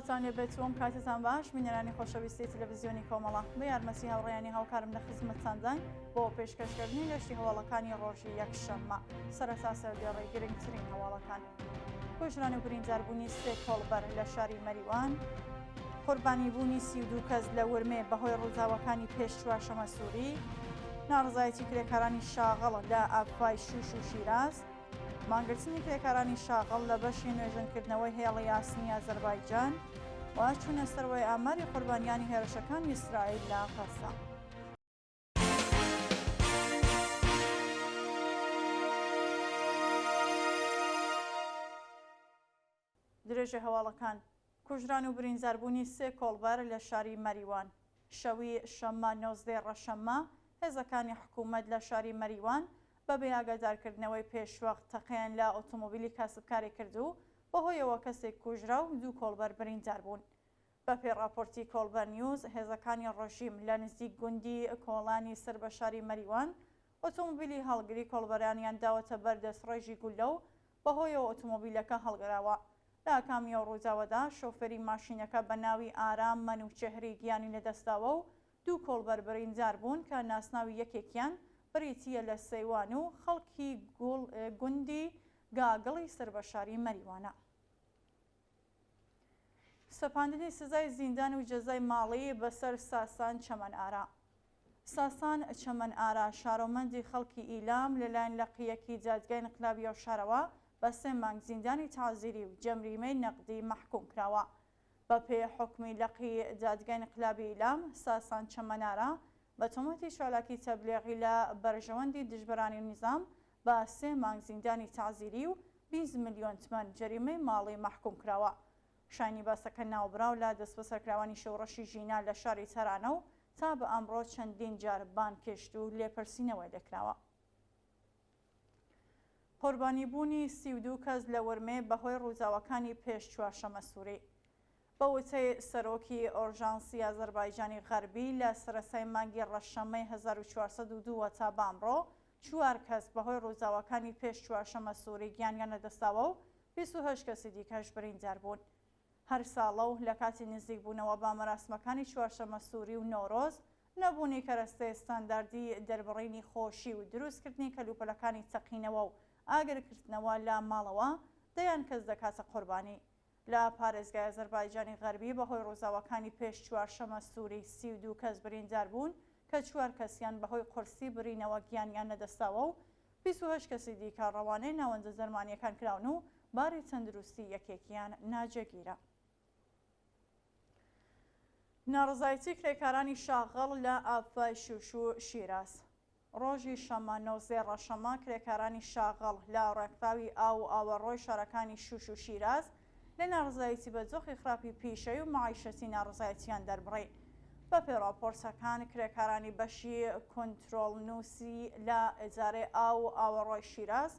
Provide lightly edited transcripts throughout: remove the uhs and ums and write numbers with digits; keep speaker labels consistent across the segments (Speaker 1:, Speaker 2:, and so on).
Speaker 1: سڵاتان لێبێت وەم کاتتان باش بینەرانی خۆشەویستی تەلەڤیزیۆنی کۆمەڵە بە یارمەتی هاوڕێیانی هاوکارم لە خزمەتتاندان بۆ پێشکەشکردنی گەشتی هەواڵەکانی ڕۆژی یەکشەممە سەرەتا سەردێڕێی گرنگترین هەواڵەکان. کوژران و برینداربوونی سێ کۆڵبەر لە شاری مەریوان، قوربانیبوونی 32 کەس لە ورمێ بەهۆی ڕووداوەکانی پێش چوارشەمە سووری، ناڕزایەتی کرێکارانی شاغەڵ لە ئابخوای شوش و شیراز، مانگرتنی کرێکارانی شاغەڵ لە بەشی نوێژنکردنەوەی هێڵی یاسنی ئازەربایجان و چوونە سەرەوەی ئاماری قوربانیانی هێرشەکانی ئیسرائیل لە غەزە. درێژە هەواڵەکان. کوژران و برینداربوونی سێ کۆڵبەر لە شاری مەریوان. شەوی شەممە 19 ڕەشەممە هێزەکانی حکوومەت لە شاری مەریوان بەبێ ئاگادارکردنەوەی پێشوەخت تەقەیان لە ئۆتۆمۆبیلی کاسبکاری کردو بەهۆیەوە کەسێک کوژرا و 2 کۆڵبەر بریندار بوون. بە پێی راپۆرتی کۆڵبەر نیوز، هێزەکانی ڕۆژیم لە نزیک گوندی کۆڵانی سەر بە شاری مەریوان ئۆتۆمۆبیلی هەڵگری کۆڵبەرانیان داوەتە بەردەست ڕێژی گولە و بەهۆیەوە ئۆتۆمۆبیلەکە هەڵگراوە. لە کامیە ڕووداوەدا شۆفێری ماشینەکە بە ناوی ئارام منوچەهری گیانی لەدەستاوە و 2 کۆڵبەر بریندار بوون کە ناسناوی یەکێکیان بریتیە لە سەیوان و خەڵکی گوندی گاگڵی سەر بە شاری مەریوانە. سەپاندنی سزای زیندان و جەزای ماڵی بەسەر ساسان چەمەنئارا. ساسان چەمەنئارا شارۆمەندی خەڵکی ئیلام لەلایەن لەقیەکی دادگای انقلابی ئەو شارەوە بە 3 مانگ زیندانی تازیری و جەمریمەی نەقدی مەحکوم کراوە. بە پێی حکمی لەقی دادگای انقلابی ئیلام، ساسان چەمەنئارا بە تۆمەتی چالاکی تەبلیغی لە بەرژەوەندی دژبەرانی نظام بە 3 مانگ زیندانی تازیری و 20 ملیۆن تمەن جەریمەی ماڵی مەحکوم کراوە. شانی باسەکە ناوبراو لە دەست بەسەرکراوانی شەوڕەشی ژینا لە شاری تەرانە و تا بە ئەمڕۆ چەندین جار بان کێشت و لێپرسینەوەی لێکراوە. قوربانیبوونی 32 کەس لە ورمێ بەهۆی ڕووداوەکانی پێش چوارشەمە سووری. بە وتەی سەرۆکی ئۆرژانسی ئازەربایجانی غەربی لە سەرەتای مانگی ڕەشەمەی 1402 تا بە ئەمڕۆ 4 کەس بەهۆی ڕووداوەکانی پێش چوارشەمە سووری گیانیان لەدەستاوە و 28 کەسی دیکەش بریندار بوون. هەر ساڵە و لە کاتی نزیکبوونەوە با مەراسمەکانی چوارشەمە سووری و نۆرۆز، نەبوونی کەرەستەی ستانداردی دەربڕینی خۆشی و دروستکردنی کەلوپەلەکانی تەقینەوە و ئاگرکردنەوە لە ماڵەوە دەیان کەس دەکاتە قوربانی. لە پارێزگای ئازەربایجانی غەربی بەهۆی ڕووداوەکانی پێش چوارشەمە سووری 32 کەس بریندار بوون کە 4 کەسیان بەهۆی قورسی برینەوە گیانیان لەدەستاوە و 28 کەسی دیکە ڕەوانەی ناوەندە زەرمانیەکان کراون و باری تەندروستی یەکێکیان ناجێگیرە. ناڕزایەتی کرێکارانی شاغەڵ لە ئابخوای شوش و شیراز. ڕۆژی شەممە 19 ڕەشەممە کرێکارانی شاغەڵ لە ڕێکخراوی ئاو و ئاوەڕۆی شارەکانی شوش و شیراز لە ناڕزایەتی بە جۆخی خراپی پیشەی و معیشەتی ناڕزایەتیان دەربڕی. بە پێی راپۆرتەکان، کرێکارانی بەشی کۆنتڕۆڵنووسی لە ئیدارەی ئاو و ئاوەڕۆی شیراز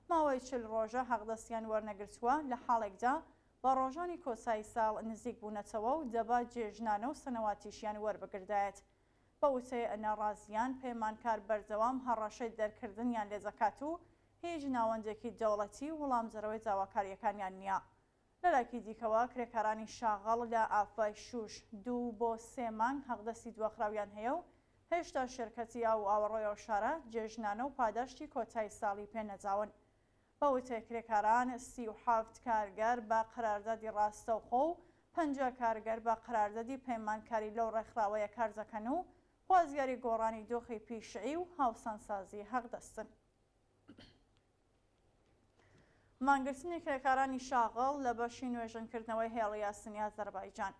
Speaker 1: ماوەی 40 ڕۆژە حەقدەستیان وەرنەگرتووە لە حاڵێکدا بە ڕۆژانی کۆسایی ساڵ نزیک بوونەتەوە و دەبات جێژنانە و سەنەواتیشیان وەربگردایەت. بە وتەی ناڕازیان، پەیمانکار بەردەوام هەڕەشەی دەرکردنیان لێ دەکات و هیچ ناوەندێکی دەوڵەتی وەڵامزەرەوەی داواکاریەکانیان نییە. لەلایەکی دیکەوە، کرێکارانی شاغەڵ لە ئابخوای شوش 2 بۆ 3 مانگ حەقدەستی دواخراویان هەیە و هێشتا شێرکەتی ئاو و ئاوەڕۆی ئەو شارە جێژنانە و پاداشتی کۆتایی ساڵی پێنەداون. بە وتەی کرێکاران، 37 کارگەر بە قەراردادی ڕاستەوخۆ و 50 کارگەر بە قەراردادی پەیمانکاری لەو ڕێکخراوەیە کار دەکەن و خوازیاری گۆڕانی دۆخی پیشەیی و هاوسەنگسازی حەقدەستن. مانگرتنی کرێکارانی شاغەڵ لە بەشی نوێژنکردنەوەی هێڵی یاسنی ئازەربایجان.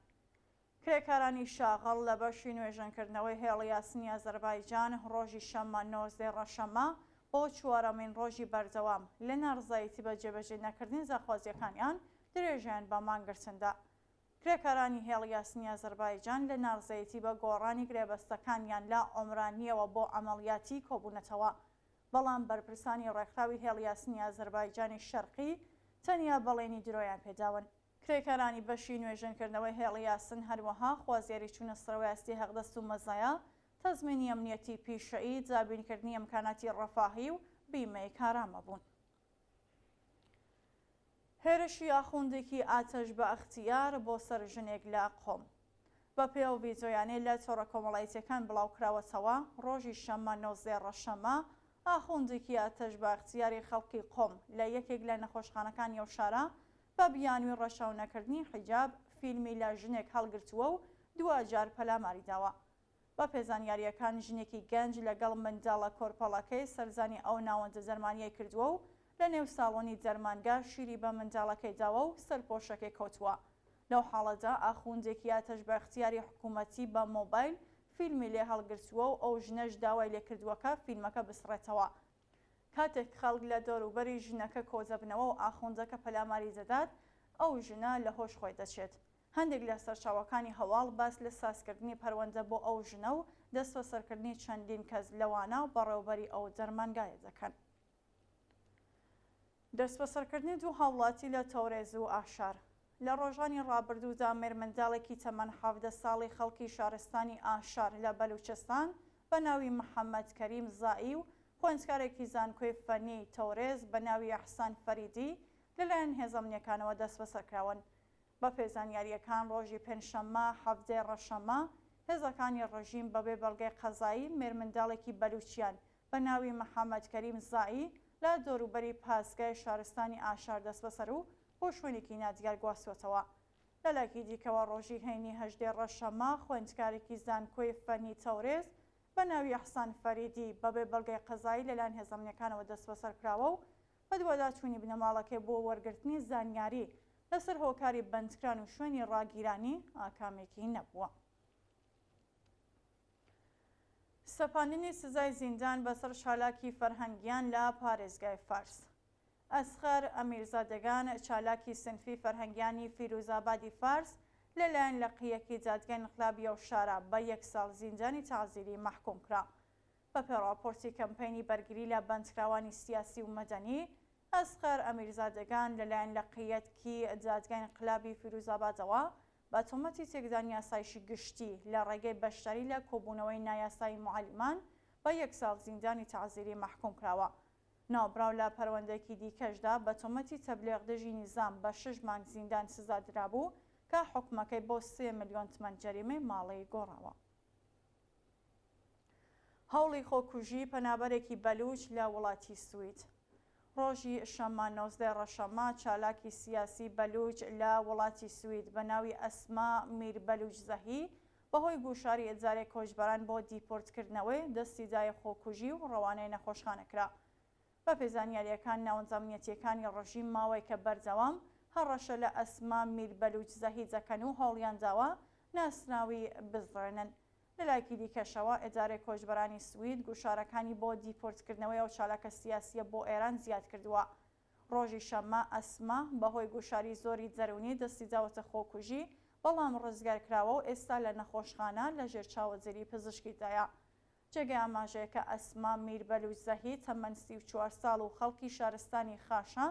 Speaker 1: کرێکارانی شاغەڵ لە بەشی نوێژنکردنەوەی هێڵی یاسنی ئازەربایجان ڕۆژی شەممە 19 ڕەشەممە بۆ 4مین ڕۆژی بەردەوام لە ناڕزایەتی بە جێبەجێ نەکردنی زاخوازیەکانیان درێژیان بە مانگرتندا. کرێکارانی هێڵی یاسنی ئازەربایجان لە ناڕزایەتی بە گۆڕانی گرێبەستەکانیان لە عۆمرانیەوە بۆ عەمەڵیاتی کۆبوونەتەوە، بەڵام بەرپرسانی ڕێکخراوی هێڵی یاسنی ئازەربایجانی شەرقی تەنیا بەڵێنی درۆیان پێداون. کرێکارانی بەشی نوێژنکردنەوەی هێڵی یاسن هەروەها خوازیاری چوونە سەرەوەی ئاستی هەقدەست و مەزایە، تەزمینی ئەمنیەتی پیشەیی، جابینکردنی ئەمکاناتی ڕەفاهی و بیمەی کارامە بوون. هێرشی ئاخوندێکی ئاتەش بە ئەختیار بۆ سەر ژنێک لە قۆم. بە پێو ڤیدیۆیانەی لە تۆڕە کۆمەڵایەتیەکان بڵاوکراوەتەوە ڕۆژی شەمە 19 ڕەشەمە ئاخوندێکی ئاتەش بە ئەختیاری خەڵکی قۆم لە یەکێک لە نەخۆشخانەکانی ئەو شارە بە بیانووی ڕەشاونەکردنی حیجاب فیلمی لە ژنێک هەڵگرتووە و دوجار پەلاماری داوە. بە پێزانیاریەکان ژنێکی گەنج لەگەڵ منداڵە کۆرپەڵەکەی سەرزانی ئەو ناوەندە جەرمانیەی کردووە و لە نێو ساڵۆنی جەرمانگا شیری بە منداڵەکەی داوە و سەرپۆشەکەی کەوتووە. لەو حاڵەدا ئاخوندێکی ئاتەش بە ئەختیاری حکوومەتی بە مۆبایل فیلمی لێ هەڵگرتووە و ئەو ژنەش داوای لێکردووەکە فیلمەکە بسڕێتەوە. کاتێک خەڵک لە دەوروبەری ژنەکە کۆزەبنەوە و ئاخوندەکە پەلاماری دەدات ئەو ژنە لە هۆش خۆی دەچێت. هەندێک لە سەرچاوەکانی هەواڵ باس لە سازکردنی پەروەندە بۆ ئەو ژنە و دەست بە سەرکردنی چەندین کەس لەوانە بەڕێوەبەری ئەو جەرمانگایە دەکەن. دەست بە سەرکردنی دوو هاوڵاتی لە تەورێز و ئاشار. لە ڕۆژانی ڕابردوودا مێرمەنداڵێکی تەمەن 17 ساڵی خەڵکی شارستانی ئاشار لە بەلوچستان بە ناوی محەممەد کەریم زائی و خوێندکارێکی زانکۆی فەنی تەورێز بە ناوی ئەحسان فەریدی لەلایەن هێزەمنیەکانەوە دەست بەسەرکراون. بە پێزانیاریەکان ڕۆژی پێنجشەممە 17 ڕەشەمە هێزەکانی ڕژیم بەبێ بەڵگەی قەزایی مێرمەنداڵێکی بەلوچیان بە ناوی محەممەد کەریم زائی لە دەوروبەری پاسگای شارستانی ئاشار دەست بەسەر و بۆ شوێنێکی نادیار گواستوەتەوە. لەلایەکی دیکەوە ڕۆژی هەینی 18 ڕەشەمە خوێندکارێکی زانکۆی فەنی تەورێز بە ناوی ئەحسان فەریدی بەبێ بەڵگەی قەزایی لەلایەن هێزەمنیەکانەوە دەست بەسەرکراوە و بە دووەدا چوونی بنەماڵەکەی بۆ وەرگرتنی زانیاری لەسەر هۆکاری بەندکران و شوێنی ڕاگیرانی ئاکامێکی نەبووە. سەپاندنی سزای زیندان بەسەر چالاکی فەرهەنگیان لە پارێزگای فارس. ئەسخەر ئەمیرزادەگان چالاکی سنفی فەرهەنگیانی فیروزابادی فارس لەلایەن لەقیەکی جادگای انقلابی ئەو شارە بە 1 ساڵ زیندانی تەعزیری مەحکوم کرا. بە پێڕاپۆرتی کەمپەینی بەرگری لە بەندکراوانی سیاسی و مەدەنی ئەسخەر ئەمیرزادەگان لەلایەن لەقیەتکی جادگای انقلابی فیروزابادەوە بە تۆمەتی تێکدانی یاسایشی گشتی لە ڕێگەی بەشداری لە کۆبوونەوەی نایاسایی معلیمان بە 1 ساڵ زیندانی تەعزیری مەحکوم کراوە. ناوبراو لە پەروەندەیەکی دیکەشدا بە تۆمەتی تەبلیغ دژی نیزام بە 6 مانگ زیندان سزا درابوو کە حکومەکەی بۆ 3 ملیۆن تمەن جەریمەی ماڵی گۆڕاوە. هەوڵی خۆکوژی پەنابەرێکی بەلوچ لە وڵاتی سوید. ڕۆژی شەمە 19 ڕەشەمە چالاکی سیاسی بەلوچ لە وڵاتی سوید بە ناوی ئەسما میر بەلوچ زەهی بەهۆی گوشاری ئەجارێک کۆچبەران بۆ دیپۆرتکردنەوەی دەستی دایە خۆکوژی و ڕەوانەی نەخۆشخانەکرا. بە پێزانیاریەکان ناوەندەمنیەتیەکانی ڕژیم ماوەی کە بەردەوام هەڕەشە لە ئەسما میر بەلوچ زەهی دەکەن و هەوڵیان داوە ناسناوی بزڕێنن. لەلایەکی دیکەشەوە ئەجارێک کۆچبەرانی سوید گوشارەکانی بۆ دیپۆرتکردنەوەی ئەو چالاکە سیاسیە بۆ ئێران زیاد کردووە. ڕۆژی شەمە ئەسما بەهۆی گوشاری زۆری جەرونی دەستی داوەتە خۆکوژی بەڵام ڕزگارکراوە و ئێستا لە نەخۆشخانە لە ژێر چاوەجێری پزیشکیدایە. جێگەی ئاماژەیە کە ئەسما میر بەلوچ زەهی تەمەن 34 ساڵ و خەڵکی شارستانی خاشە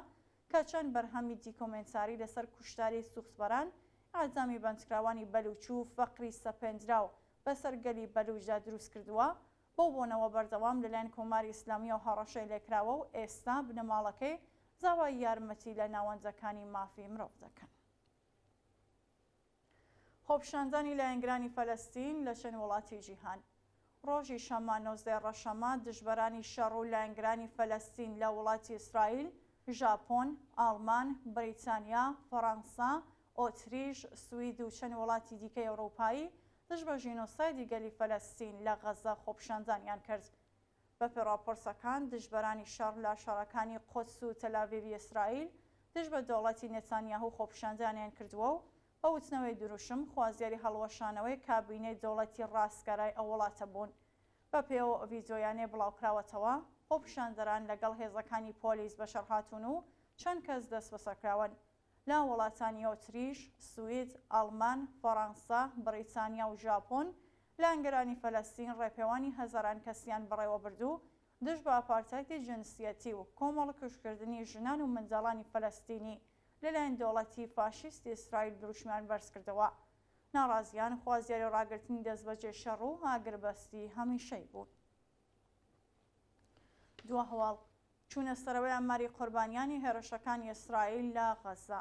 Speaker 1: کە چەند بەرهەمی دیکۆمنتاری لەسەر کوشتاری سوخسبەران ئاجامی بەندکراوانی بەلوچ و فەقری سەپێنراو بەسەر گەلی بەلوچدا دروست کردووە بۆ بۆنەوە بەردەوام لەلایەن کۆماری ئیسلامی و هەڕەشەی لێکراوە و ئێستا بنەماڵەکەی زاوای یارمەتی لە ناوەندەکانی مافی مرۆڤ دەکەن. خۆپیشاندانی لایەنگرانی فەلەستین لە چەند وڵاتی جیهان. ڕۆژی شەمە 19 ڕەشەمە دژبەرانی شەڕ و لایەنگرانی فەلەستین لە وڵاتی ئیسرائیل، ژاپۆن، ئاڵمان، بریتانیا، فەڕەنسا، ئۆتریش، سوید و چەند وڵاتی دیکەی ئەوروپایی دژ بە ژینۆسایدی گەلی فەلەستین لە غەزە خۆپیشاندانیان کرد. بە پێڕاپۆرسەکان دژبەرانی شەڕ لە شارەکانی قودس و تەلاڤیڤی ئیسرائیل دژ بە دەوڵەتی نێتانیاهو خۆپیشاندانیان کردووە و بە وتنەوەی دروشم خوازیاری هەڵوەشانەوەی کابینەی دەوڵەتی ڕاستگەرای ئەو وڵاتە بوون. بە پێوە ڤیدیۆیانێ بڵاوکراوەتەوە خۆپیشاندەران لەگەڵ هێزەکانی پۆلیس بەشەر هاتوون و چەند کەس دەست بەسەرکراون لە وڵاتانی ئۆتریش، سوید، ئەڵمان، فەڕەنسا، بریتانیا و ژاپۆن. لایەنگەرانی فەلەستین ڕێپێوانی هەزاران کەسیان بەڕێوە بردوو دژ بە ئاپارتایدی جنسیەتی و کۆمەڵە کوشتکردنی ژنان و منداڵانی فەلەستینی لەلایەن دەوڵەتی فاشیستی ئیسرائیل دروشمیان بەرز کردەوە. ناڕازیان خوازیاری ڕاگررتنی دەستبەجێ شەڕ و ئاگربەستی هەمیشەی بوون. دووە هەواڵ چوونە سەرەوەی ئاماری قوربانیانی هێرشەکانی ئیسرائیل لە غەزە.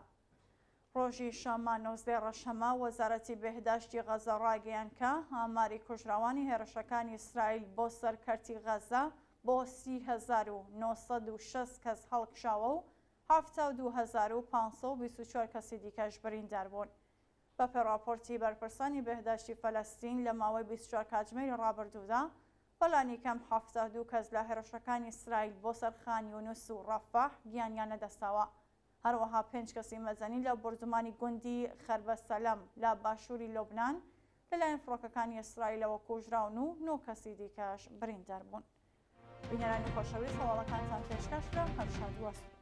Speaker 1: ڕۆژی شەمە 19 ڕەشەمە وەزارەتی بەهداشتی غەزە ڕاگەیاند کە ئاماری کوژراوانی هێرشەکانی ئیسرائیل بۆ سەرکەرتی غەزە بۆ 30,960 کەس هەڵکشاوە و 72,524 کەسی دیکەش بریندار بوون. بەپێ راپۆرتی بەرپرسانی بەهداشتی فەلەستین لە ماوەی 24 کاتژمێری ڕابردوودا بەلانی کەم 72 کەس لە هێرشەکانی ئیسرائیل بۆ سەر خان یونس و ڕەفاح گیانیان نەدەستاوە. هەروەها 5 کەسی مەزەنی لە بردومانی گوندی خەربەسەلەم لە باشووری لۆبنان لەلایەن فڕۆکەکانی ئیسرائیلەوە کوژراون و 9 کەسی دیکەش بریندار بوون. بینەرانی خۆشەویست هەواڵەکانتان پێشکەشکرا هەر شاد وەست.